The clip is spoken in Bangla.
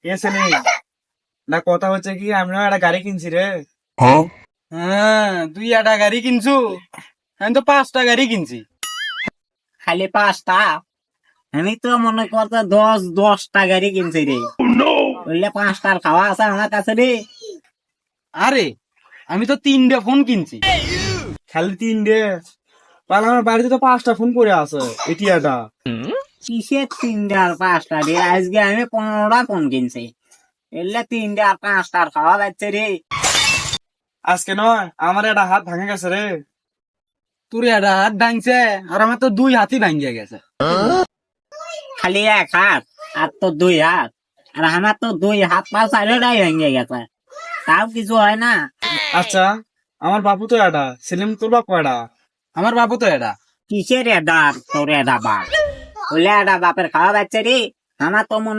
এসে নেই না, কথা হচ্ছে কি আমরা একটা গাড়ি কিনছি রে। হ্যাঁ, তুই একটা গাড়ি কিনছু, আমি তো 5টা গাড়ি কিনছি। খালি 5টা? আমি তো মনে করতে 10টা গাড়ি কিনছি রে। বললে 5টার খাওয়া আছে আমার কাছে রে। আরে আমি তো 3টে ফোন কিনছি। খালি 3 ডে পাল, আমার বাড়িতে তো 5টা ফোন পড়ে আছে এটিয়াটা। কিসের 3টা আর 5টা রে? আজকে আমি 15টা ফোন কিনছি। এলে 3টা আর 5টার খাওয়া যাচ্ছে রে। আজকে নয়, আমার একটা হাত ভাঙে গেছে রে। তোর একটা হাত ভাঙছে আর আমার তো 2 হাতই ভাঙিয়ে গেছে। খালি 1 হাত আর তো 2 হাত, আর আমার তো 2 হাত পা চারোটাই ভেঙে গেছে, তাও কিছু হয় না। আচ্ছা, আমার বাপু তো এটা, সেলিম তোর বাপ কয়টা? আমার বাবু তো এটা। কিসের এটা আর তোর এটা বাপ? বলে এটা বাপের খাওয়া যাচ্ছে রে। আমার তো মনে